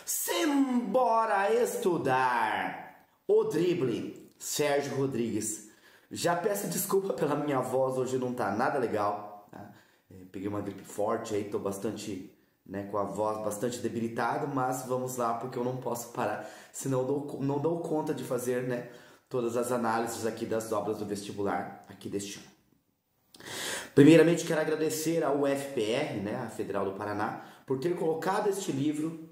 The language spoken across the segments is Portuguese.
Simbora estudar! O drible, Sérgio Rodrigues. Já peço desculpa pela minha voz, hoje não tá nada legal. Tá? Peguei uma gripe forte aí, tô bastante, com a voz bastante debilitada, mas vamos lá, porque eu não posso parar, senão eu não dou conta de fazer, todas as análises aqui das obras do vestibular aqui deste ano. Primeiramente, quero agradecer ao UFPR, a Federal do Paraná, por ter colocado este livro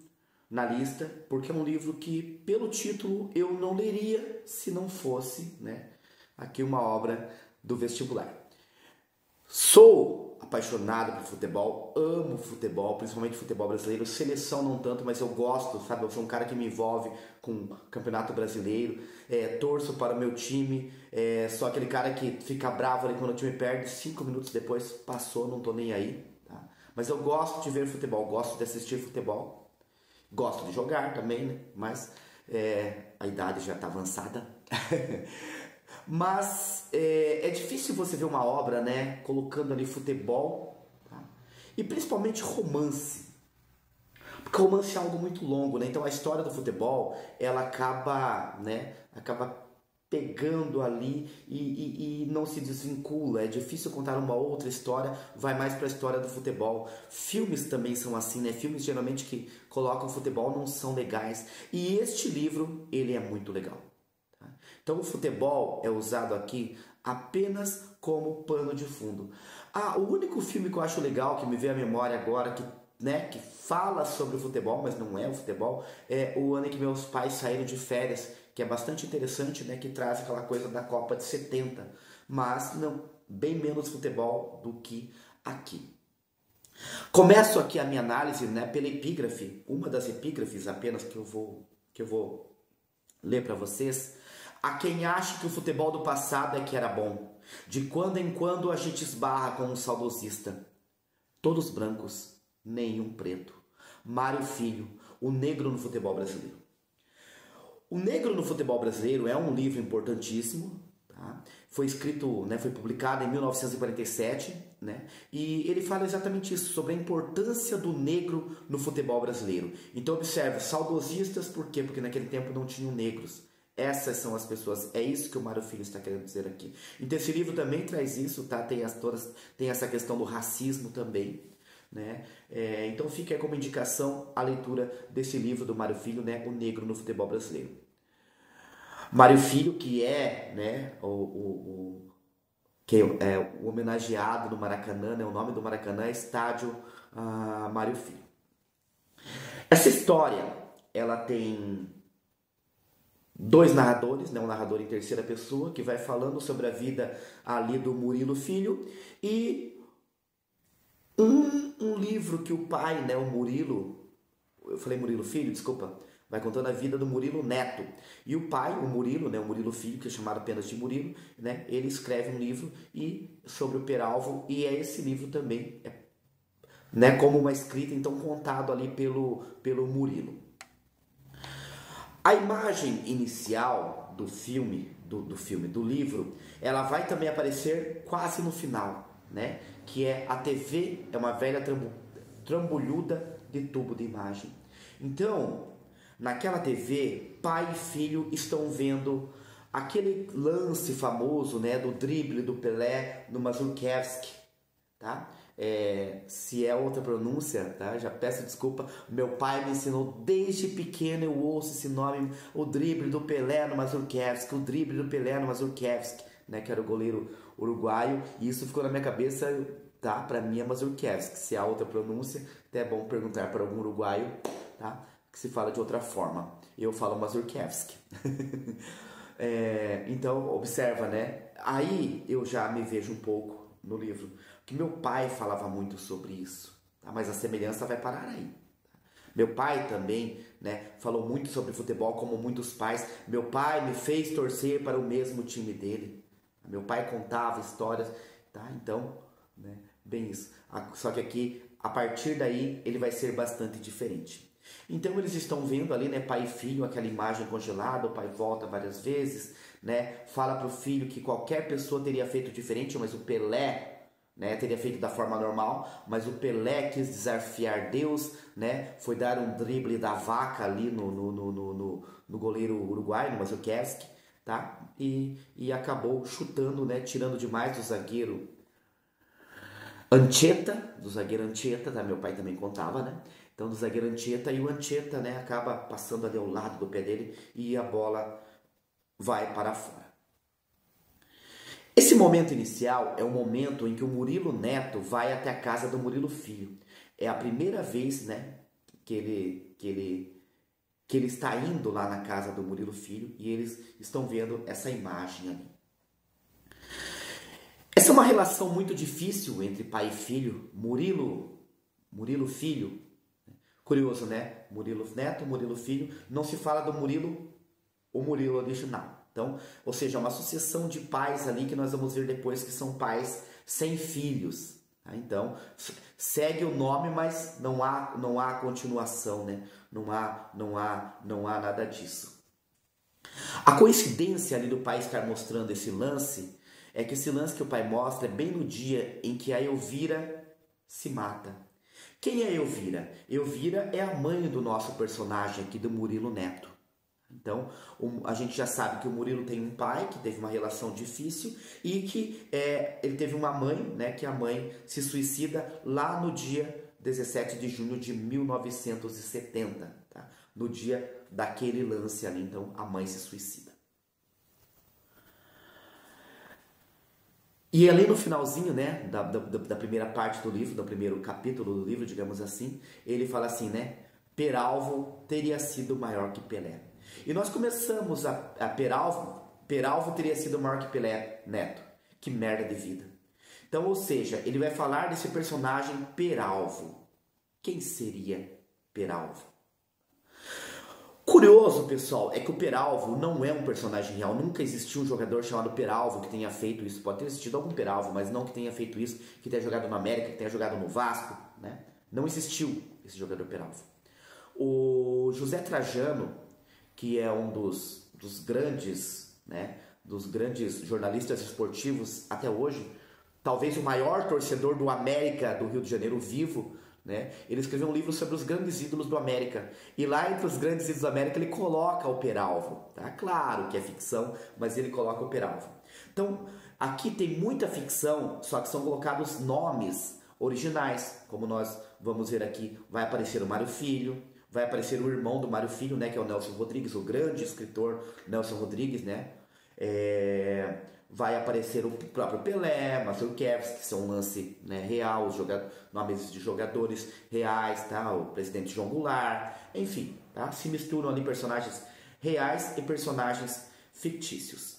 na lista, porque é um livro que, pelo título, eu não leria se não fosse, aqui uma obra do vestibular. Sou apaixonado por futebol, amo futebol, principalmente futebol brasileiro, seleção não tanto, mas eu gosto, sabe? Eu sou um cara que me envolve com o Campeonato Brasileiro, torço para o meu time, sou aquele cara que fica bravo ali quando o time perde, 5 minutos depois passou, não tô nem aí, tá? Mas eu gosto de ver futebol, gosto de assistir futebol. Gosto de jogar também, mas a idade já está avançada. Mas é difícil você ver uma obra, colocando ali futebol, tá? E principalmente romance. Porque romance é algo muito longo, então a história do futebol, ela acaba pegando ali e não se desvincula. É difícil contar uma outra história, vai mais para a história do futebol. Filmes também são assim, Filmes geralmente que colocam futebol não são legais. E este livro, ele é muito legal. Tá? Então o futebol é usado aqui apenas como pano de fundo. O único filme que eu acho legal, que me veio à memória agora, que fala sobre o futebol, mas não é o futebol, é O Ano em que Meus Pais Saíram de Férias, que é bastante interessante, que traz aquela coisa da Copa de 70, mas não, bem menos futebol do que aqui. Começo aqui a minha análise, pela epígrafe, uma das epígrafes apenas que eu vou ler para vocês. A quem acha que o futebol do passado é que era bom, de quando em quando a gente esbarra com um saudosista. Todos brancos, nenhum preto. Mário Filho, O Negro no Futebol Brasileiro. O Negro no Futebol Brasileiro é um livro importantíssimo, tá? Foi escrito, foi publicado em 1947, e ele fala exatamente isso, sobre a importância do negro no futebol brasileiro. Então observe, saudosistas, por quê? Porque naquele tempo não tinham negros. Essas são as pessoas, é isso que o Mário Filho está querendo dizer aqui. Então esse livro também traz isso, tá? Tem essa questão do racismo também, então fica aí como indicação a leitura desse livro do Mário Filho, O Negro no Futebol Brasileiro. Mário Filho, que é o homenageado no Maracanã, o nome do Maracanã é Estádio Mário Filho. Essa história, ela tem dois narradores, um narrador em terceira pessoa, que vai falando sobre a vida ali do Murilo Filho, e um livro que o pai, o Murilo, eu falei Murilo Filho, desculpa, vai contando a vida do Murilo Neto. E o pai, o Murilo, o Murilo Filho, que é chamado apenas de Murilo, ele escreve um livro sobre o Peralvo, e esse livro também como uma escrita, então contado ali pelo Murilo. A imagem inicial do filme, do livro, ela vai também aparecer quase no final, que é a TV, é uma velha trambolhuda de tubo de imagem. Então, naquela TV, pai e filho estão vendo aquele lance famoso, do drible do Pelé no Mazurkiewicz, tá? Se é outra pronúncia, tá? Já peço desculpa. Meu pai me ensinou desde pequeno, eu ouço esse nome, o drible do Pelé no Mazurkiewicz, o drible do Pelé no Mazurkiewicz, que era o goleiro uruguaio, e isso ficou na minha cabeça, tá? Para mim é Mazurkiewicz. Se há outra pronúncia, até é bom perguntar para algum uruguaio, tá? Que se fala de outra forma. Eu falo Mazurkiewicz. Então, observa, Aí eu já me vejo um pouco no livro, que meu pai falava muito sobre isso, tá? Mas a semelhança vai parar aí. Tá? Meu pai também, falou muito sobre futebol, como muitos pais. Meu pai me fez torcer para o mesmo time dele. Meu pai contava histórias, tá? Então, bem isso. Só que aqui, a partir daí, ele vai ser bastante diferente. Então eles estão vendo ali, pai e filho, aquela imagem congelada, o pai volta várias vezes, fala para o filho que qualquer pessoa teria feito diferente, mas o Pelé, né, teria feito da forma normal, mas o Pelé quis desafiar Deus, né, foi dar um drible da vaca ali no goleiro uruguaio, no Mazurkiewicz, tá? E acabou chutando, né, tirando demais do zagueiro Anchieta, tá? Meu pai também contava, né? Então do zagueiro Anchieta, e o Anchieta, né, acaba passando ali ao lado do pé dele e a bola vai para fora. Esse momento inicial é o momento em que o Murilo Neto vai até a casa do Murilo Filho. É a primeira vez, né, que ele está indo lá na casa do Murilo Filho e eles estão vendo essa imagem ali. Essa é uma relação muito difícil entre pai e filho. Murilo Filho, curioso, né? Murilo Neto, Murilo Filho, não se fala do Murilo, o Murilo original. Então, ou seja, é uma sucessão de pais ali que nós vamos ver depois que são pais sem filhos. Tá? Então, segue o nome, mas não há continuação, né? Não há nada disso. A coincidência ali do pai estar mostrando esse lance é que esse lance que o pai mostra é bem no dia em que a Elvira se mata. Quem é a Elvira? Elvira é a mãe do nosso personagem aqui, do Murilo Neto. Então, a gente já sabe que o Murilo tem um pai que teve uma relação difícil e que ele teve uma mãe, né, que a mãe se suicida lá no dia 17 de junho de 1970, tá? No dia daquele lance ali, então a mãe se suicida. E ali no finalzinho, né, da primeira parte do livro, do primeiro capítulo do livro, digamos assim, ele fala assim, né, Peralvo teria sido maior que Pelé. E nós começamos a Peralvo teria sido maior que Pelé, Neto. Que merda de vida. Então, ou seja, ele vai falar desse personagem Peralvo. Quem seria Peralvo? Curioso, pessoal, é que o Peralvo não é um personagem real. Nunca existiu um jogador chamado Peralvo que tenha feito isso. Pode ter existido algum Peralvo, mas não que tenha feito isso, que tenha jogado no América, que tenha jogado no Vasco, né? Não existiu esse jogador Peralvo. O José Trajano, que é um dos grandes, né, dos grandes jornalistas esportivos até hoje, talvez o maior torcedor do América do Rio de Janeiro vivo, né? Ele escreveu um livro sobre os grandes ídolos do América. E lá entre os grandes ídolos do América ele coloca o Peralvo. Tá? Claro que é ficção, mas ele coloca o Peralvo. Então, aqui tem muita ficção, só que são colocados nomes originais. Como nós vamos ver aqui, vai aparecer o Mário Filho, vai aparecer o irmão do Mário Filho, né, que é o Nelson Rodrigues, o grande escritor Nelson Rodrigues, né? Vai aparecer o próprio Pelé, Mazurkiewicz, que são um lance, né, real, os nomes de jogadores reais, tá? O presidente João Goulart, enfim, tá? Se misturam ali personagens reais e personagens fictícios.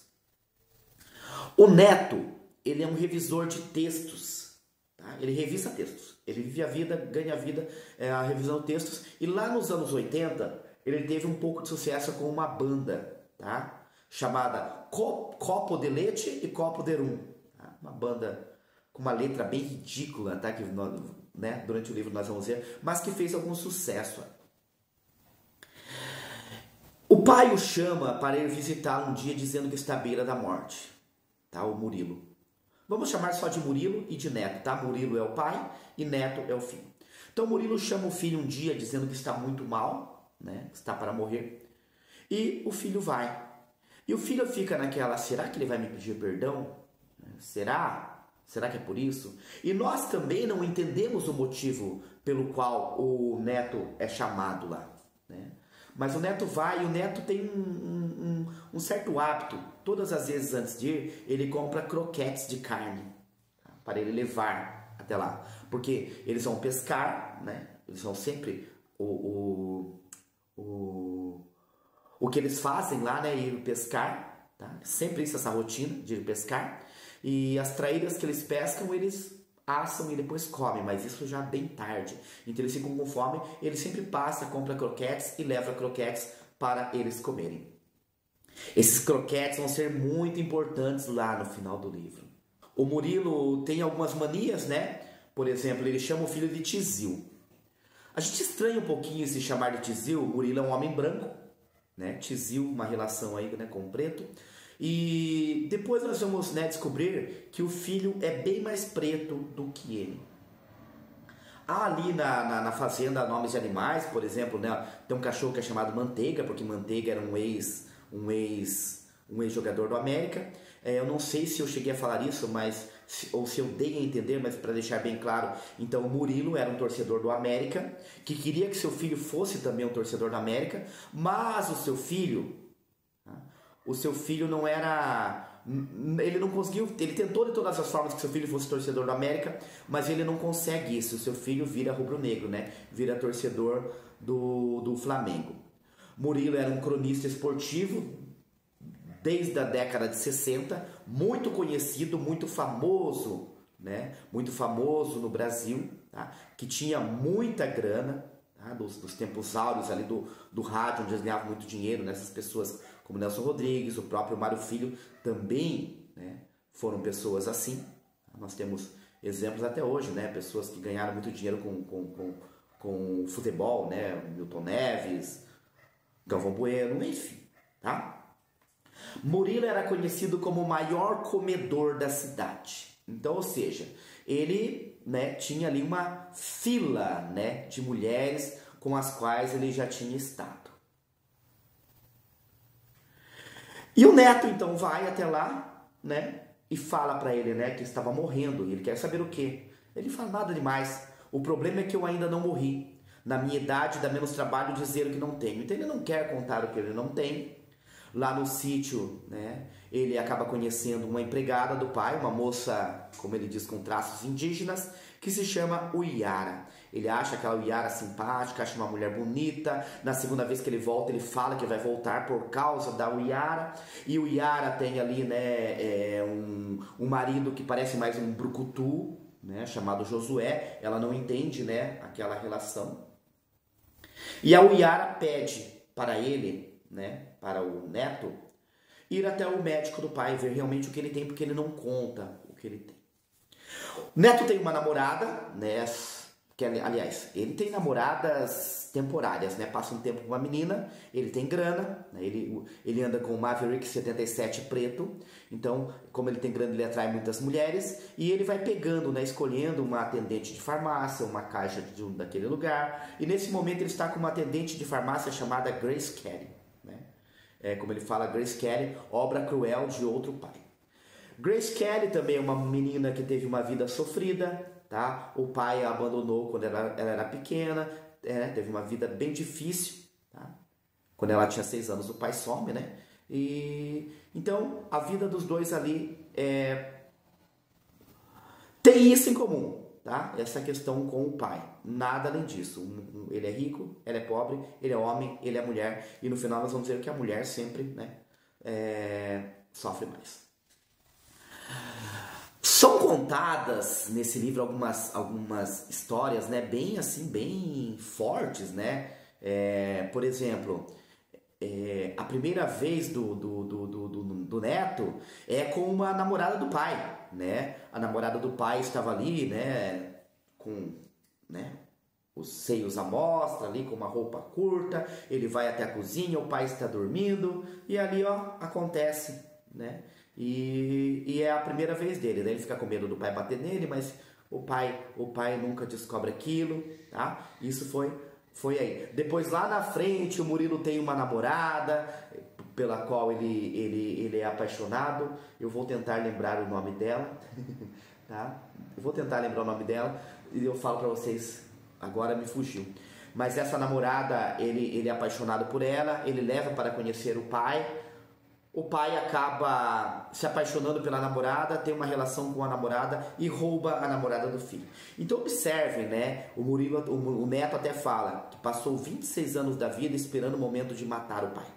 O Neto, ele é um revisor de textos, tá? Ele revisa textos, ele vive a vida, ganha a vida a revisão de textos, e lá nos anos 80, ele teve um pouco de sucesso com uma banda, tá? Chamada Copo de Leite e Copo de Rum. Tá? Uma banda com uma letra bem ridícula, tá? Que nós, né, durante o livro nós vamos ver, mas que fez algum sucesso. O pai o chama para ir visitar um dia dizendo que está à beira da morte. Tá? O Murilo. Vamos chamar só de Murilo e de Neto, tá? Murilo é o pai e Neto é o filho. Então Murilo chama o filho um dia dizendo que está muito mal, né? Que está para morrer. E o filho vai. E o filho fica naquela, será que ele vai me pedir perdão? Será? Será que é por isso? E nós também não entendemos o motivo pelo qual o Neto é chamado lá, né? Mas o Neto vai, e o Neto tem um certo hábito. Todas as vezes antes de ir, ele compra croquetes de carne, tá? Para ele levar até lá. Porque eles vão pescar, né? Eles vão sempre... O que eles fazem lá, né, é ir pescar, tá? Sempre isso, essa rotina de ir pescar. E as traíras que eles pescam, eles assam e depois comem, mas isso já bem tarde. Então eles ficam com fome, ele sempre passa, compra croquetes e leva croquetes para eles comerem. Esses croquetes vão ser muito importantes lá no final do livro. O Murilo tem algumas manias, né? Por exemplo, ele chama o filho de Tizil. A gente estranha um pouquinho se chamar de Tizil. O Murilo é um homem branco, né? Tizil, uma relação aí, né, com o preto. E depois nós vamos, né, descobrir que o filho é bem mais preto do que ele. Há ali na fazenda Nomes de Animais, por exemplo, né, tem um cachorro que é chamado Manteiga, porque Manteiga era um ex-jogador do América. Eu não sei se eu cheguei a falar isso, ou se eu dei a entender, mas para deixar bem claro, então o Murilo era um torcedor do América, que queria que seu filho fosse também um torcedor do América, mas o seu filho não era... Ele não conseguiu, ele tentou de todas as formas que seu filho fosse torcedor do América, mas ele não consegue isso. O seu filho vira rubro-negro, né? Vira torcedor do Flamengo. Murilo era um cronista esportivo desde a década de 60, muito conhecido, muito famoso, né? Muito famoso no Brasil, tá? Que tinha muita grana, tá? Dos tempos áureos ali do rádio, onde eles ganhavam muito dinheiro, né? Essas pessoas como Nelson Rodrigues, o próprio Mário Filho também, né, foram pessoas assim. Nós temos exemplos até hoje, né? Pessoas que ganharam muito dinheiro com futebol, né? Milton Neves, Galvão Bueno, enfim, tá? Murilo era conhecido como o maior comedor da cidade. Então, ou seja, ele, né, tinha ali uma fila, né, de mulheres com as quais ele já tinha estado. E o neto, então, vai até lá, né, e fala para ele, né, que estava morrendo. E ele quer saber o quê? Ele fala, nada demais. O problema é que eu ainda não morri. Na minha idade, dá menos trabalho dizer o que não tenho. Então, ele não quer contar o que ele não tem. Lá no sítio, né, ele acaba conhecendo uma empregada do pai, uma moça, como ele diz, com traços indígenas, que se chama Uiara. Ele acha aquela Uiara simpática, acha uma mulher bonita. Na segunda vez que ele volta, ele fala que vai voltar por causa da Uiara. E o Uiara tem ali, né, um marido que parece mais um brucutu, né, chamado Josué. Ela não entende, né, aquela relação. E a Uiara pede para ele, né, para o neto, ir até o médico do pai, ver realmente o que ele tem, porque ele não conta o que ele tem. O neto tem uma namorada, né, que, aliás, ele tem namoradas temporárias, né, passa um tempo com uma menina, ele tem grana, né, ele anda com o Maverick 77 preto, então, como ele tem grana, ele atrai muitas mulheres, e ele vai pegando, né, escolhendo uma atendente de farmácia, uma caixa daquele lugar, e nesse momento ele está com uma atendente de farmácia chamada Grace Kelly. Como ele fala, Grace Kelly, obra cruel de outro pai. Grace Kelly também é uma menina que teve uma vida sofrida, tá? O pai a abandonou quando ela era pequena, teve uma vida bem difícil, tá? Quando ela tinha 6 anos, o pai some, né? E então a vida dos dois ali tem isso em comum. Tá? Essa questão com o pai, nada além disso. Ele é rico, ela é pobre, ele é homem, ele é mulher, e no final nós vamos ver que a mulher sempre, né, sofre mais. São contadas nesse livro algumas histórias, né, bem assim, bem fortes, né? Por exemplo, a primeira vez do neto é com uma namorada do pai, né? A namorada do pai estava ali, né, com, né, os seios à mostra, ali com uma roupa curta. Ele vai até a cozinha, o pai está dormindo, e ali, ó, acontece, né? E é a primeira vez dele, né? Ele fica com medo do pai bater nele, mas o pai nunca descobre aquilo, tá? Isso foi aí. Depois, lá na frente, o Murilo tem uma namorada pela qual ele é apaixonado. Eu vou tentar lembrar o nome dela, tá? Eu vou tentar lembrar o nome dela e eu falo pra vocês, agora me fugiu. Mas essa namorada, ele é apaixonado por ela, ele leva para conhecer o pai. O pai acaba se apaixonando pela namorada, tem uma relação com a namorada e rouba a namorada do filho. Então observem, né? O neto até fala que passou 26 anos da vida esperando o momento de matar o pai.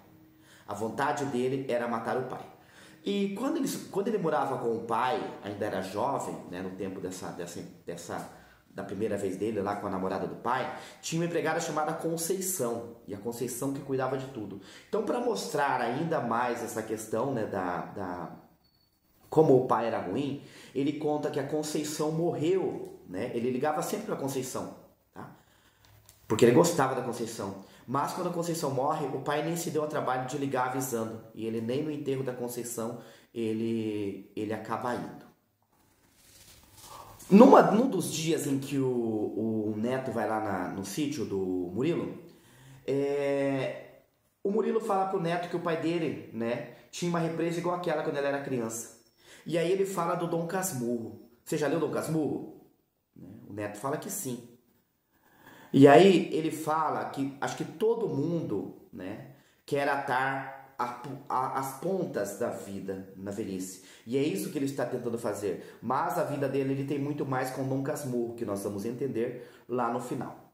A vontade dele era matar o pai. E quando ele morava com o pai, ainda era jovem, né? No tempo da primeira vez dele lá com a namorada do pai, tinha uma empregada chamada Conceição, e a Conceição que cuidava de tudo. Então, para mostrar ainda mais essa questão, né, como o pai era ruim, ele conta que a Conceição morreu, né? Ele ligava sempre para a Conceição, tá? Porque ele gostava da Conceição. Mas quando a Conceição morre, o pai nem se deu ao trabalho de ligar avisando. E ele nem no enterro da Conceição, ele acaba indo. Num dos dias em que o Neto vai lá no sítio do Murilo, o Murilo fala pro Neto que o pai dele, né, tinha uma represa igual aquela quando ele era criança. E aí ele fala do Dom Casmurro. Você já leu Dom Casmurro? O Neto fala que sim. E aí ele fala que acho que todo mundo, né, quer atar as pontas da vida na velhice. E é isso que ele está tentando fazer. Mas a vida dele ele tem muito mais com Dom Casmurro, que nós vamos entender lá no final.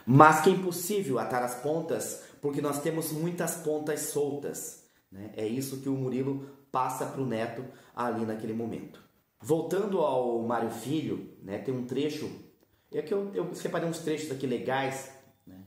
Mas que é impossível atar as pontas, porque nós temos muitas pontas soltas, né? É isso que o Murilo passa para o Neto ali naquele momento. Voltando ao Mário Filho, né, tem um trecho, é que eu separei uns trechos aqui legais, né,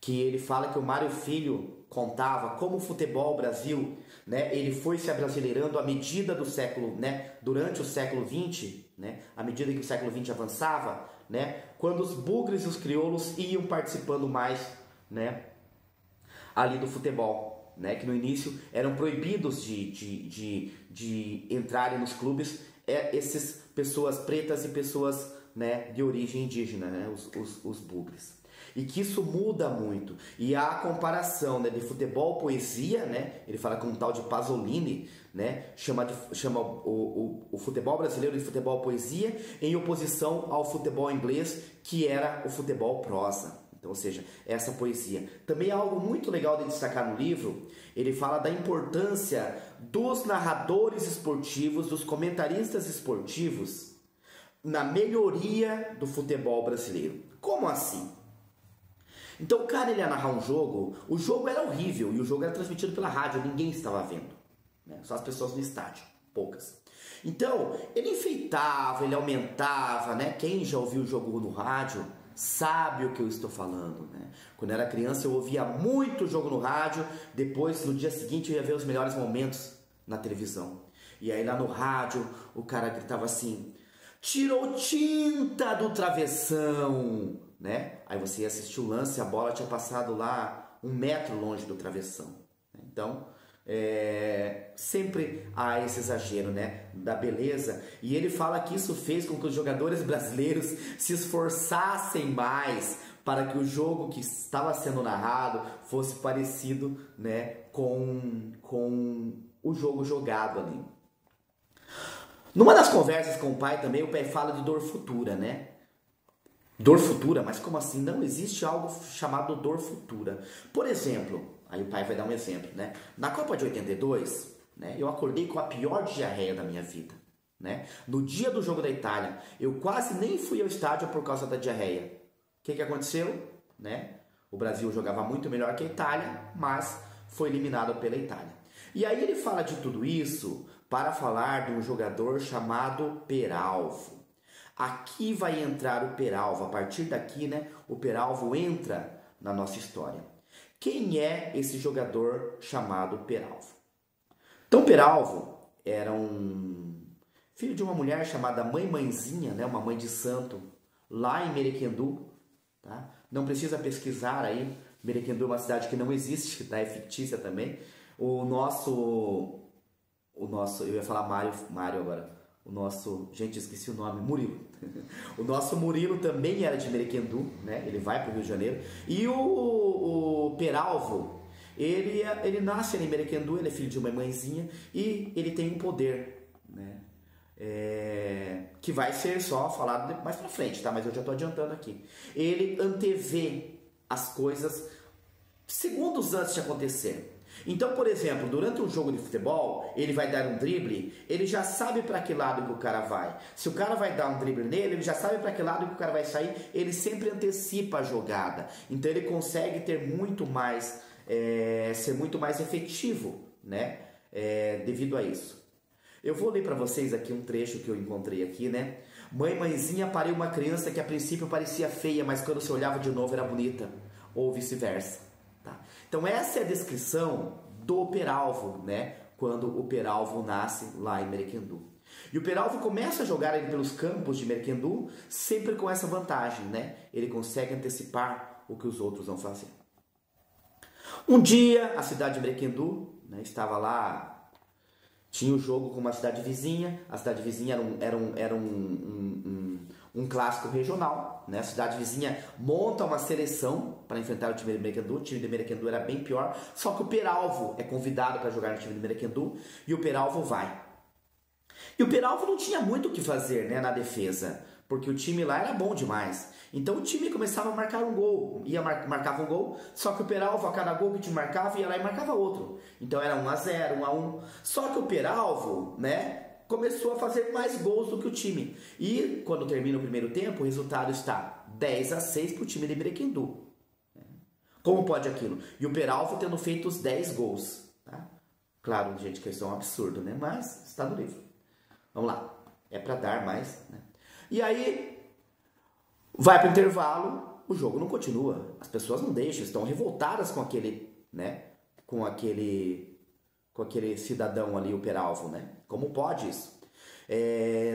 que ele fala que o Mário Filho contava como o futebol Brasil, né, ele foi se abrasileirando à medida do século, né, durante o século XX, né, à medida que o século XX avançava, né, quando os bugres e os crioulos iam participando mais, né, ali do futebol, né, que no início eram proibidos de entrarem nos clubes, essas pessoas pretas e pessoas, né, de origem indígena, né, os bugres. E que isso muda muito. E a comparação, né, de futebol poesia, né, ele fala com um tal de Pasolini, né, chama o futebol brasileiro de futebol poesia em oposição ao futebol inglês, que era o futebol prosa. Então, ou seja, essa poesia. Também é algo muito legal de destacar no livro. Ele fala da importância dos narradores esportivos, dos comentaristas esportivos, na melhoria do futebol brasileiro. Como assim? Então o cara ele ia narrar um jogo, o jogo era horrível e o jogo era transmitido pela rádio, ninguém estava vendo, né? Só as pessoas no estádio, poucas. Então ele enfeitava, ele aumentava, né? Quem já ouviu o jogo no rádio sabe o que eu estou falando, né? Quando eu era criança eu ouvia muito jogo no rádio, depois no dia seguinte eu ia ver os melhores momentos na televisão. E aí lá no rádio o cara gritava assim: tirou tinta do travessão, né? Aí você ia assistir o lance, a bola tinha passado lá 1 metro longe do travessão. Então, sempre há esse exagero, né, da beleza. E ele fala que isso fez com que os jogadores brasileiros se esforçassem mais para que o jogo que estava sendo narrado fosse parecido, né, com o jogo jogado ali. Numa das conversas com o pai também, o pai fala de dor futura, né? Dor futura? Mas como assim? Não existe algo chamado dor futura. Por exemplo, aí o pai vai dar um exemplo, né? Na Copa de 82, né, eu acordei com a pior diarreia da minha vida, né? No dia do jogo da Itália, eu quase nem fui ao estádio por causa da diarreia. O que aconteceu? Né? O Brasil jogava muito melhor que a Itália, mas foi eliminado pela Itália. E aí ele fala de tudo isso para falar de um jogador chamado Peralvo. Aqui vai entrar o Peralvo, a partir daqui, né, o Peralvo entra na nossa história. Quem é esse jogador chamado Peralvo? Então Peralvo era um filho de uma mulher chamada Mãezinha, né, uma mãe de santo, lá em Merequendu. Tá? Não precisa pesquisar aí, Merequendu é uma cidade que não existe, tá? É fictícia também. O nosso, eu ia falar Mário agora. Gente, esqueci o nome, Murilo. O nosso Murilo também era de Merequendu, né? Ele vai para o Rio de Janeiro. E o Peralvo, ele nasce em Merequendu, ele é filho de uma mãezinha e ele tem um poder, né? Que vai ser só falado mais pra frente, tá? Mas eu já tô adiantando aqui. Ele antevê as coisas segundos antes de acontecer. Então, por exemplo, durante um jogo de futebol, ele vai dar um drible, ele já sabe para que lado que o cara vai. Se o cara vai dar um drible nele, ele já sabe para que lado que o cara vai sair, ele sempre antecipa a jogada. Então ele consegue ter muito mais, ser muito mais efetivo, né? Devido a isso. Eu vou ler para vocês aqui um trecho que eu encontrei aqui, né? Mãezinha pariu uma criança que a princípio parecia feia, mas quando se olhava de novo era bonita, ou vice-versa. Tá? Então essa é a descrição do Peralvo, né? Quando o Peralvo nasce lá em Merequendu. E o Peralvo começa a jogar ele pelos campos de Merequendu, sempre com essa vantagem, né? Ele consegue antecipar o que os outros vão fazer. Um dia, a cidade de Brequendu, né, estava lá, tinha o jogo com uma cidade vizinha. A cidade vizinha era um clássico regional, né? A cidade vizinha monta uma seleção para enfrentar o time de Brequendu. O time de Brequendu era bem pior, só que o Peralvo é convidado para jogar no time de Brequendu e o Peralvo vai. E o Peralvo não tinha muito o que fazer, né, na defesa, porque o time lá era bom demais. Então o time começava a marcar um gol, marcava um gol, só que o Peralvo, a cada gol que o time marcava, ia lá e marcava outro. Então era 1-0, 1-1. Só que o Peralvo, né, começou a fazer mais gols do que o time. E quando termina o primeiro tempo, o resultado está 10-6 para o time de Brequendu. Como pode aquilo? E o Peralvo tendo feito os 10 gols. Tá? Claro, gente, que isso é um absurdo, né? Mas está no livro. Vamos lá. É para dar mais, né? E aí, vai para o intervalo, o jogo não continua. As pessoas não deixam, estão revoltadas com aquele, né? Com aquele cidadão ali, o Peralvo, né? Como pode isso?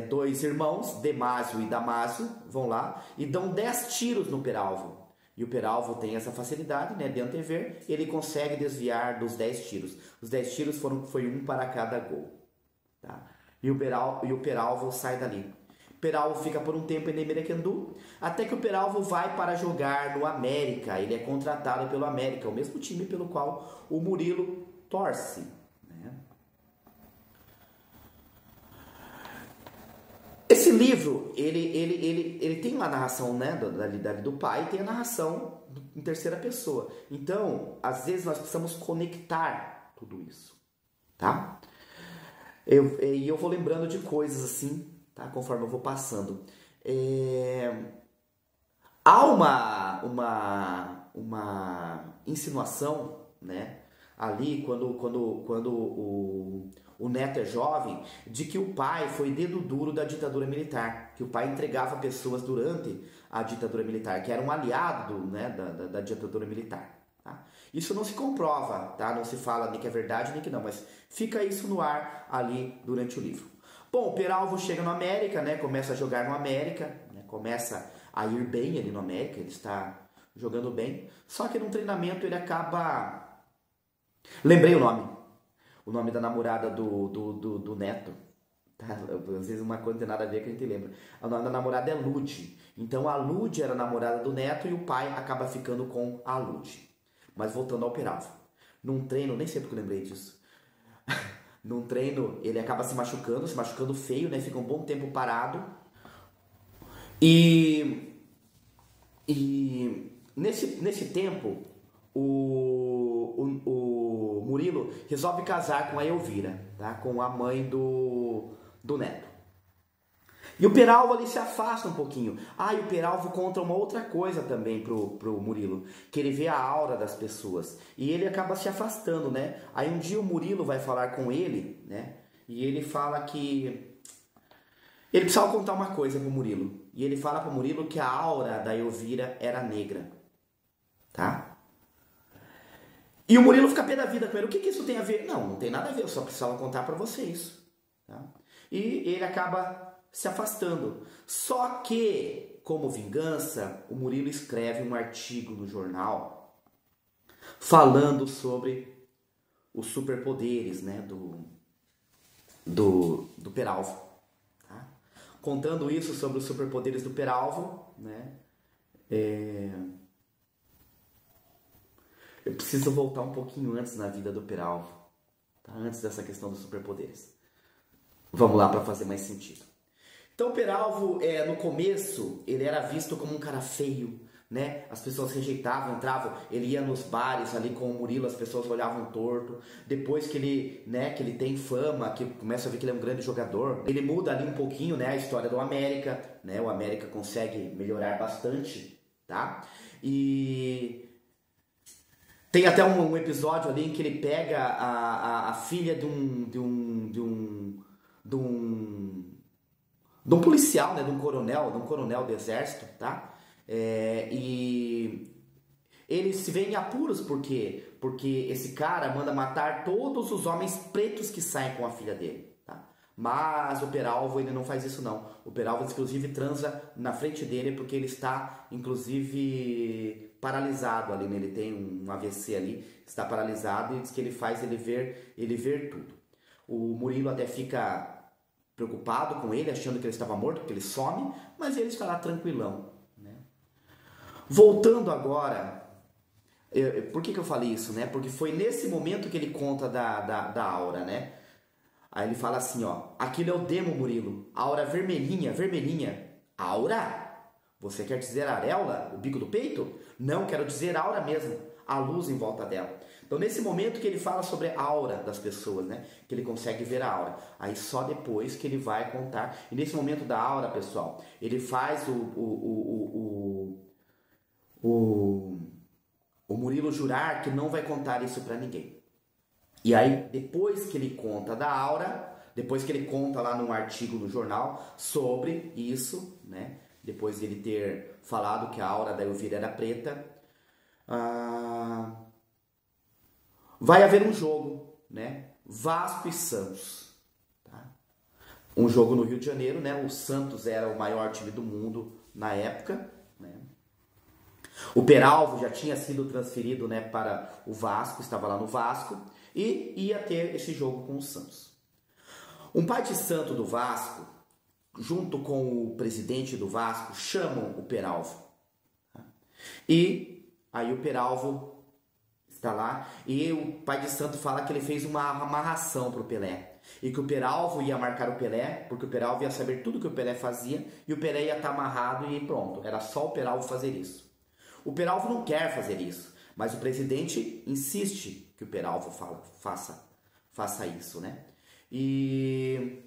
Dois irmãos, Demásio e Damásio, vão lá e dão 10 tiros no Peralvo. E o Peralvo tem essa facilidade, né, de antever, e ele consegue desviar dos 10 tiros. Os 10 tiros foi um para cada gol. Tá? E o Peralvo sai dali. O Peralvo fica por um tempo em Brequendu, até que o Peralvo vai para jogar no América. Ele é contratado pelo América, o mesmo time pelo qual o Murilo torce. Né? Esse livro, ele tem uma narração, né, do pai, e tem a narração em terceira pessoa. Então, às vezes nós precisamos conectar tudo isso, tá? E eu vou lembrando de coisas assim, tá? Conforme eu vou passando. Há uma insinuação, né? Ali, quando o neto é jovem, de que o pai foi dedo duro da ditadura militar, que o pai entregava pessoas durante a ditadura militar, que era um aliado, né, da ditadura militar. Tá? Isso não se comprova, tá? Não se fala nem que é verdade nem que não, mas fica isso no ar ali durante o livro. Bom, o Peralvo chega no América, né, começa a jogar no América, né, começa a ir bem ali no América, ele está jogando bem, só que no treinamento ele acaba... Lembrei o nome da namorada do neto. Tá? Às vezes uma coisa não tem nada a ver que a gente lembra. O nome da namorada é Lude. Então a Lude era a namorada do neto e o pai acaba ficando com a Lude. Mas voltando ao Peralvo. Num treino, nem sei porque eu lembrei disso. Num treino ele acaba se machucando feio, né? Fica um bom tempo parado. E nesse tempo o Murilo resolve casar com a Elvira, tá? Com a mãe do neto. E o Peralvo ali se afasta um pouquinho. E o Peralvo conta uma outra coisa também pro Murilo, que ele vê a aura das pessoas. E ele acaba se afastando, né? Aí um dia o Murilo vai falar com ele, né? E ele fala que... Ele precisava contar uma coisa pro Murilo. E ele fala pro Murilo que a aura da Elvira era negra. Tá? E o Murilo fica pé da vida com ele. O que isso tem a ver? Não tem nada a ver. Eu só precisava contar pra você isso. Tá? E ele acaba se afastando. Só que, como vingança, o Murilo escreve um artigo no jornal falando sobre os superpoderes, né, do Peralvo. Tá? Contando isso sobre os superpoderes do Peralvo, né, eu preciso voltar um pouquinho antes na vida do Peralvo, tá? Antes dessa questão dos superpoderes. Vamos lá para fazer mais sentido. Então o Peralvo, no começo, ele era visto como um cara feio, né? As pessoas rejeitavam, entravam, ele ia nos bares ali com o Murilo, as pessoas olhavam torto. Depois que ele, né, que ele tem fama, que começa a ver que ele é um grande jogador, ele muda ali um pouquinho, né, a história do América, né? O América consegue melhorar bastante, tá? E tem até um episódio ali em que ele pega a filha de um policial, né, de um coronel do exército, tá? E ele se vê em apuros porque esse cara manda matar todos os homens pretos que saem com a filha dele, tá? Mas o Peralvo, ele não faz isso não. O Peralvo, inclusive, transa na frente dele porque ele está, inclusive, paralisado ali, né? Ele tem um AVC ali, está paralisado e diz que ele faz ele ver tudo. O Murilo até fica preocupado com ele, achando que ele estava morto, porque ele some, mas ele está lá tranquilão, né? Voltando agora, por que eu falei isso, né? Porque foi nesse momento que ele conta da aura, né? Aí ele fala assim, ó, aquilo é o demo, Murilo, aura vermelhinha, vermelhinha. Aura? Você quer dizer areola, o bico do peito? Não, quero dizer aura mesmo, a luz em volta dela. Então, nesse momento que ele fala sobre a aura das pessoas, né? Que ele consegue ver a aura. Aí só depois que ele vai contar. E nesse momento da aura, pessoal, ele faz o Murilo jurar que não vai contar isso pra ninguém. E aí, depois que ele conta da aura, depois que ele conta lá num artigo no jornal sobre isso, né? Depois de ele ter falado que a aura da Elvira era preta, vai haver um jogo, né? Vasco e Santos. Tá? Um jogo no Rio de Janeiro, né? O Santos era o maior time do mundo na época, né? O Peralvo já tinha sido transferido, né, para o Vasco, estava lá no Vasco, e ia ter esse jogo com o Santos. Um pai de santo do Vasco, junto com o presidente do Vasco, chamam o Peralvo. E aí o Peralvo está lá e o pai de santo fala que ele fez uma amarração para o Pelé. E que o Peralvo ia marcar o Pelé, porque o Peralvo ia saber tudo que o Pelé fazia e o Pelé ia estar amarrado e pronto. Era só o Peralvo fazer isso. O Peralvo não quer fazer isso, mas o presidente insiste que o Peralvo faça isso, né? E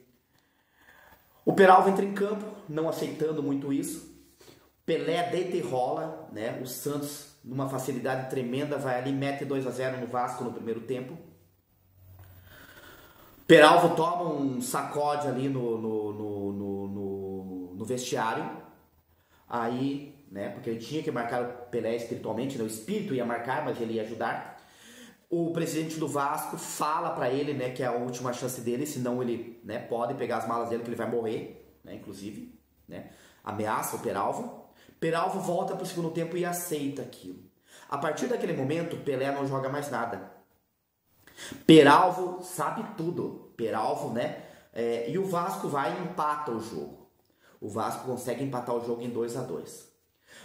o Peralvo entra em campo, não aceitando muito isso. Pelé deita e rola, né? O Santos, numa facilidade tremenda, vai ali, mete 2-0 no Vasco no primeiro tempo. Peralvo toma um sacode ali no vestiário. Aí, né? Porque ele tinha que marcar o Pelé espiritualmente, né? O espírito ia marcar, mas ele ia ajudar. O presidente do Vasco fala pra ele, né, que é a última chance dele, senão ele, né, pode pegar as malas dele que ele vai morrer, né, inclusive, né, ameaça o Peralvo. Peralvo volta pro segundo tempo e aceita aquilo. A partir daquele momento, Pelé não joga mais nada. Peralvo sabe tudo. Peralvo, né, e o Vasco vai e empata o jogo. O Vasco consegue empatar o jogo em 2-2.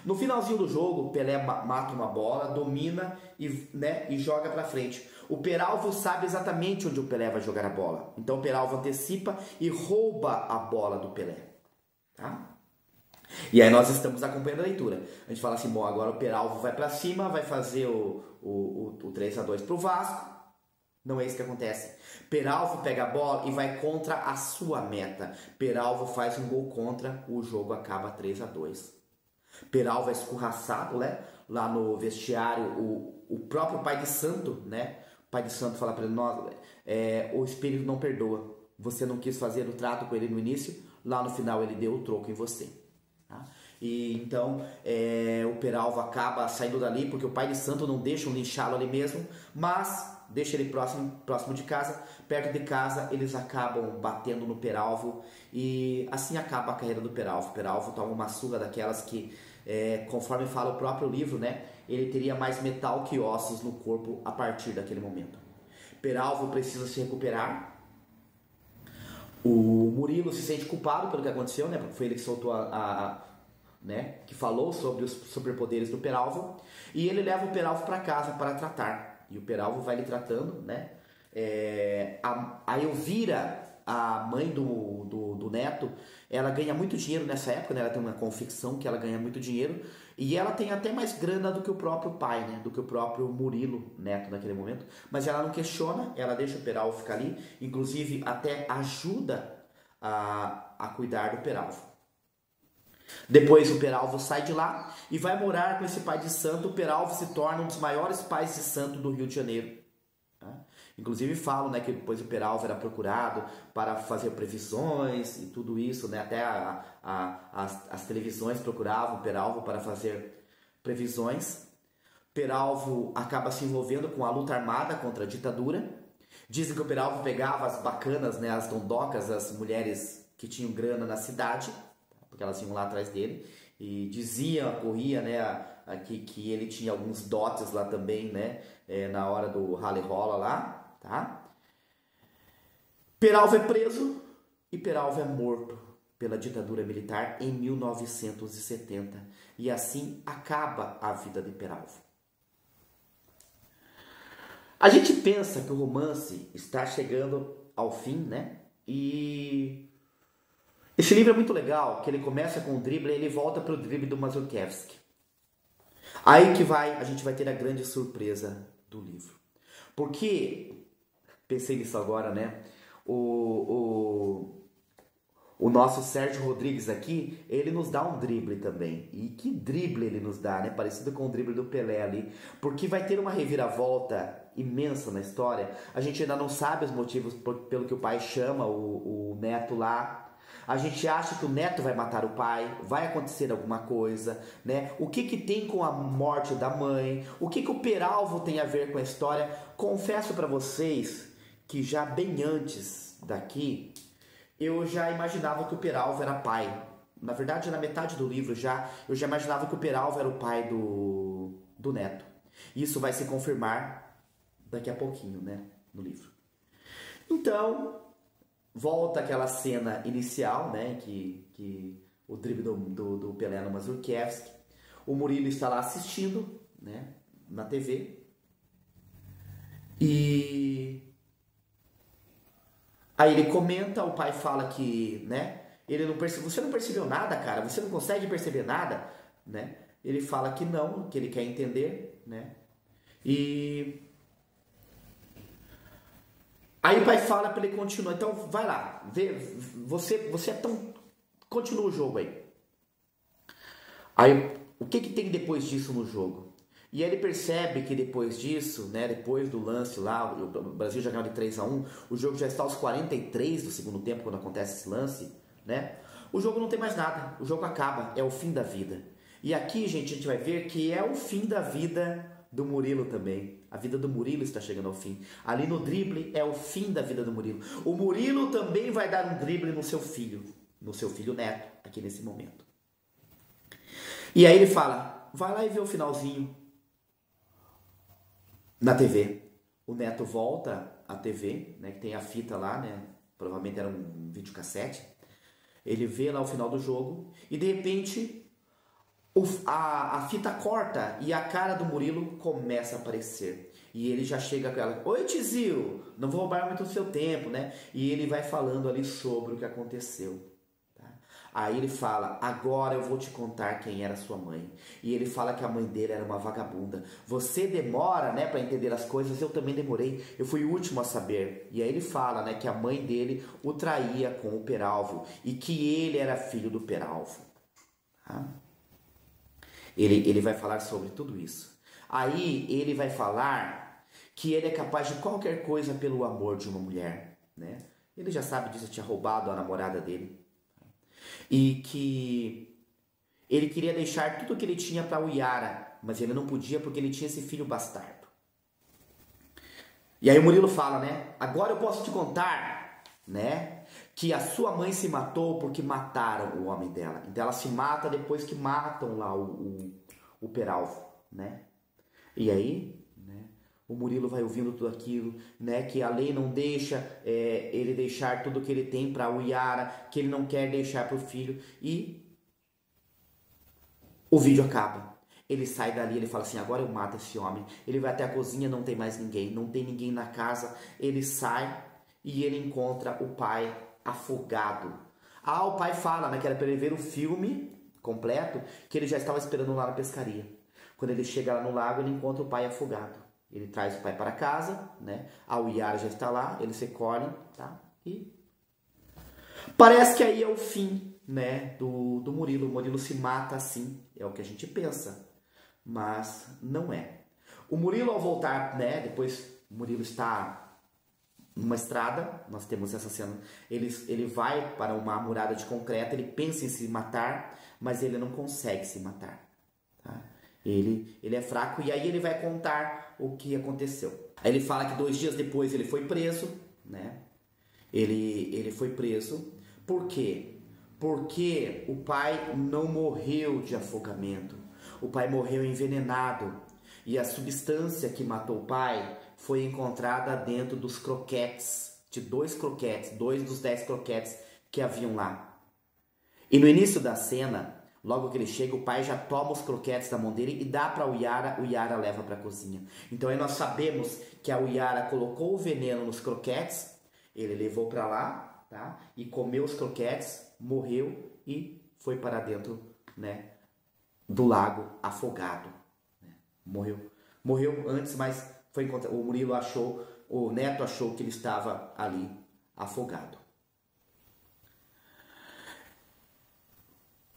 No finalzinho do jogo, Pelé mata uma bola, domina e joga pra frente. O Peralvo sabe exatamente onde o Pelé vai jogar a bola. Então o Peralvo antecipa e rouba a bola do Pelé. Tá? E aí nós estamos acompanhando a leitura. A gente fala assim, bom, agora o Peralvo vai pra cima, vai fazer o 3-2 pro Vasco. Não é isso que acontece. Peralvo pega a bola e vai contra a sua meta. Peralvo faz um gol contra, o jogo acaba 3-2. Peralvo é escorraçado, né? Lá no vestiário, o próprio pai de santo, né? O pai de santo fala para ele, o espírito não perdoa. Você não quis fazer o trato com ele no início, lá no final ele deu o troco em você. Tá? E então o Peralvo acaba saindo dali, porque o pai de santo não deixa linchá-lo ali mesmo, mas deixa ele próximo de casa. Perto de casa eles acabam batendo no Peralvo e assim acaba a carreira do Peralvo. O Peralvo toma uma surra daquelas que, conforme fala o próprio livro, né, ele teria mais metal que ossos no corpo a partir daquele momento. Peralvo precisa se recuperar. O Murilo se sente culpado pelo que aconteceu, né, porque foi ele que soltou né, que falou sobre os superpoderes do Peralvo, e ele leva o Peralvo para casa para tratar. E o Peralvo vai lhe tratando, né? A Elvira, a mãe do neto, ela ganha muito dinheiro nessa época, né? Ela tem uma confecção que ela ganha muito dinheiro. E ela tem até mais grana do que o próprio pai, né? Do que o próprio Murilo, neto, naquele momento. Mas ela não questiona, ela deixa o Peralvo ficar ali. Inclusive, até ajuda a cuidar do Peralvo. Depois o Peralvo sai de lá e vai morar com esse pai de santo. O Peralvo se torna um dos maiores pais de santo do Rio de Janeiro. Tá? Inclusive falam, né, que depois o Peralvo era procurado para fazer previsões e tudo isso, né? Até as televisões procuravam o Peralvo para fazer previsões. Peralvo acaba se envolvendo com a luta armada contra a ditadura. Dizem que o Peralvo pegava as bacanas, né, as dondocas, as mulheres que tinham grana na cidade, porque elas iam lá atrás dele, e corria, né, que ele tinha alguns dotes lá também, né? Na hora do rally rola lá, tá? Peralva é preso e Peralva é morto pela ditadura militar em 1970. E assim acaba a vida de Peralva. A gente pensa que o romance está chegando ao fim, né? E esse livro é muito legal, que ele começa com o drible e ele volta para o drible do Mazurkiewicz. Aí que a gente vai ter a grande surpresa do livro. Porque, pensei nisso agora, né? O nosso Sérgio Rodrigues aqui, ele nos dá um drible também. E que drible ele nos dá, né? Parecido com o drible do Pelé ali. Porque vai ter uma reviravolta imensa na história. A gente ainda não sabe os motivos pelo que o pai chama o neto lá. A gente acha que o neto vai matar o pai, vai acontecer alguma coisa, né? O que tem com a morte da mãe? O que o Peralvo tem a ver com a história? Confesso para vocês que já bem antes daqui, eu já imaginava que o Peralvo era pai. Na verdade, na metade do livro eu já imaginava que o Peralvo era o pai do neto. Isso vai se confirmar daqui a pouquinho, né? No livro. Então, volta aquela cena inicial, né? Que o drible do Pelé no Mazurkiewicz. O Murilo está lá assistindo, né? Na TV. E aí ele comenta, o pai fala que, né? Ele não percebe, você não percebeu nada, cara? Você não consegue perceber nada, né? Ele fala que não, que ele quer entender, né? E aí o pai fala para ele continuar. Então vai lá, você é tão, continua o jogo aí. Aí o que tem depois disso no jogo? E aí ele percebe que depois disso, né, depois do lance lá, o Brasil já ganhou de 3-1, o jogo já está aos 43 do segundo tempo, quando acontece esse lance, né? O jogo não tem mais nada, o jogo acaba, é o fim da vida. E aqui, gente, a gente vai ver que é o fim da vida do Murilo também. A vida do Murilo está chegando ao fim. Ali no drible é o fim da vida do Murilo. O Murilo também vai dar um drible no seu filho neto, aqui nesse momento. E aí ele fala, vai lá e vê o finalzinho na TV. O neto volta à TV, né, que tem a fita lá, né, provavelmente era um videocassete. Ele vê lá o final do jogo e de repente a fita corta e a cara do Murilo começa a aparecer. E ele já chega com ela, oi tizio, não vou roubar muito o seu tempo, né? E ele vai falando ali sobre o que aconteceu. Aí ele fala, agora eu vou te contar quem era sua mãe. E ele fala que a mãe dele era uma vagabunda. Você demora, né, para entender as coisas, eu também demorei. Eu fui o último a saber. E aí ele fala, né, que a mãe dele o traía com o Peralvo e que ele era filho do Peralvo. Tá? Ele vai falar sobre tudo isso. Aí ele vai falar que ele é capaz de qualquer coisa pelo amor de uma mulher, né? Ele já sabe disso, tinha roubado a namorada dele. E que ele queria deixar tudo que ele tinha para o Yara, mas ele não podia porque ele tinha esse filho bastardo. E aí o Murilo fala, né? Agora eu posso te contar, né? Que a sua mãe se matou porque mataram o homem dela. Então ela se mata depois que matam lá o Peralvo, né? E aí, né? O Murilo vai ouvindo tudo aquilo, né? Que a lei não deixa ele deixar tudo que ele tem para o Yara, que ele não quer deixar para o filho. E o vídeo acaba. Ele sai dali, ele fala assim, agora eu mato esse homem. Ele vai até a cozinha, não tem mais ninguém, não tem ninguém na casa. Ele sai e ele encontra o pai afogado. Ah, o pai fala, né, que era para ele ver o filme completo, que ele já estava esperando lá na pescaria. Quando ele chega lá no lago, ele encontra o pai afogado. Ele traz o pai para casa, né? A Yara já está lá, eles se colhem, tá? E parece que aí é o fim, né, do Murilo. O Murilo se mata assim, é o que a gente pensa, mas não é. O Murilo, ao voltar, né, depois o Murilo está numa estrada, nós temos essa cena, ele vai para uma murada de concreto, ele pensa em se matar, mas ele não consegue se matar, tá? Ele é fraco e aí ele vai contar o que aconteceu. Aí ele fala que 2 dias depois ele foi preso, né? Ele foi preso. Por quê? Porque o pai não morreu de afogamento. o pai morreu envenenado e a substância que matou o pai foi encontrada dentro dos croquetes, de 2 croquetes, 2 dos 10 croquetes que haviam lá. E no início da cena, logo que ele chega, o pai já toma os croquetes da mão dele e dá para o Yara leva para a cozinha. Então aí nós sabemos que a Yara colocou o veneno nos croquetes, ele levou para lá, tá? E comeu os croquetes, morreu e foi para dentro, né, do lago afogado. Né? Morreu antes, mas foi encontrado. O Murilo achou, o neto achou que ele estava ali afogado.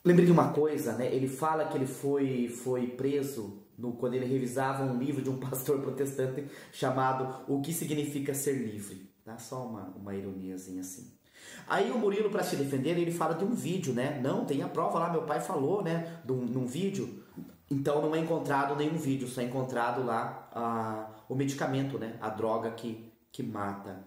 Lembrei de uma coisa, né? Ele fala que ele foi preso quando ele revisava um livro de um pastor protestante chamado O que Significa Ser Livre. Tá? Só uma ironiazinha assim. Aí o Murilo, para se defender, ele fala de um vídeo, né? Não, tem a prova lá, meu pai falou, né? Num vídeo. Então não é encontrado nenhum vídeo, só é encontrado lá o medicamento, né? A droga que mata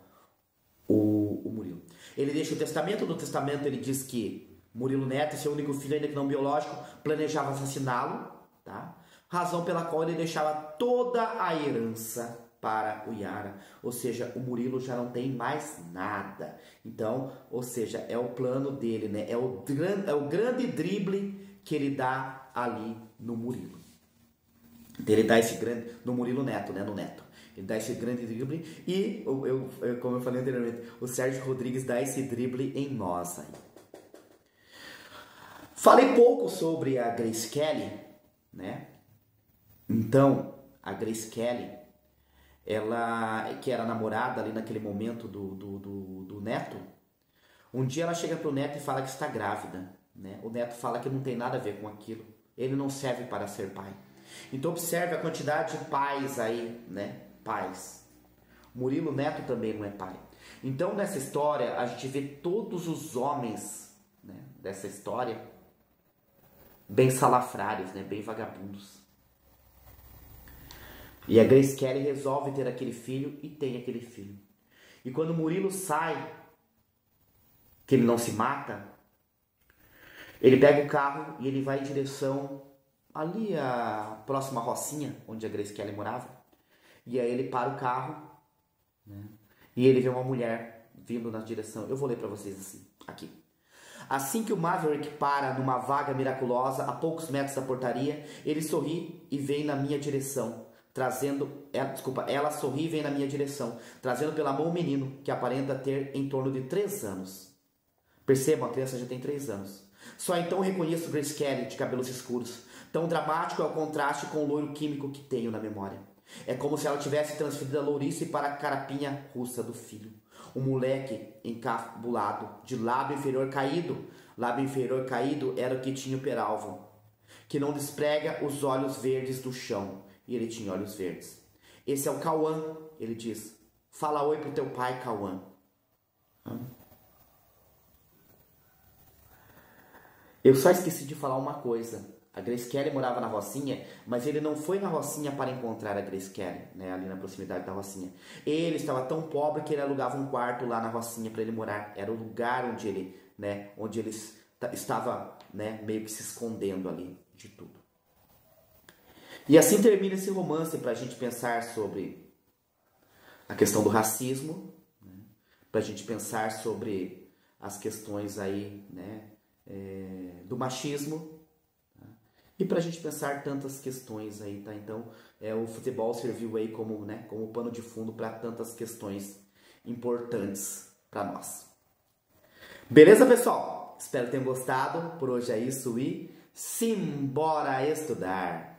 o Murilo. Ele deixa o testamento, no testamento ele diz que Murilo Neto, seu único filho, ainda que não biológico, planejava assassiná-lo, tá? Razão pela qual ele deixava toda a herança para o Yara. Ou seja, o Murilo já não tem mais nada. Então, ou seja, é o plano dele, né? É o grande drible que ele dá ali no Murilo. Ele dá esse grande... No Murilo Neto, né? No Neto. Ele dá esse grande drible e, como eu falei anteriormente, o Sérgio Rodrigues dá esse drible em nós aí. Falei pouco sobre a Grace Kelly, né? Então, a Grace Kelly, ela, que era namorada ali naquele momento do Neto, um dia ela chega pro Neto e fala que está grávida, né? O Neto fala que não tem nada a ver com aquilo, ele não serve para ser pai. Então observe a quantidade de pais aí, né? Pais. Murilo Neto também não é pai. Então nessa história a gente vê todos os homens, né, dessa história bem salafrários, né? Bem vagabundos. E a Grace Kelly resolve ter aquele filho e tem aquele filho. E quando o Murilo sai, que ele não se mata, ele pega o carro e ele vai em direção ali à próxima rocinha onde a Grace Kelly morava. E aí ele para o carro, né? E ele vê uma mulher vindo na direção. Eu vou ler para vocês assim, aqui. Assim que o Maverick para numa vaga miraculosa a poucos metros da portaria, ele sorri e vem na minha direção, ela sorri e vem na minha direção, trazendo pela mão um menino que aparenta ter em torno de 3 anos. Percebam, a criança já tem 3 anos. Só então reconheço Grace Kelly de cabelos escuros. Tão dramático é o contraste com o loiro químico que tenho na memória. É como se ela tivesse transferido a lourice para a carapinha russa do filho. Um moleque encabulado, de lábio inferior caído. Lábio inferior caído era o que tinha o Peralvo, que não desprega os olhos verdes do chão. E ele tinha olhos verdes. Esse é o Cauã, ele diz. Fala oi pro teu pai, Cauã. Eu só esqueci de falar uma coisa. A Grace Kelly morava na Rocinha, mas ele não foi na Rocinha para encontrar a Grace Kelly, né, ali na proximidade da Rocinha. Ele estava tão pobre que ele alugava um quarto lá na Rocinha para ele morar. Era o lugar onde ele, né, onde ele estava, né, meio que se escondendo ali de tudo. E assim termina esse romance para a gente pensar sobre a questão do racismo, né, para a gente pensar sobre as questões aí, né, do machismo. E para a gente pensar tantas questões aí, tá? Então, o futebol serviu aí como, né, como pano de fundo para tantas questões importantes para nós. Beleza, pessoal? Espero que tenham gostado. Por hoje é isso e simbora estudar!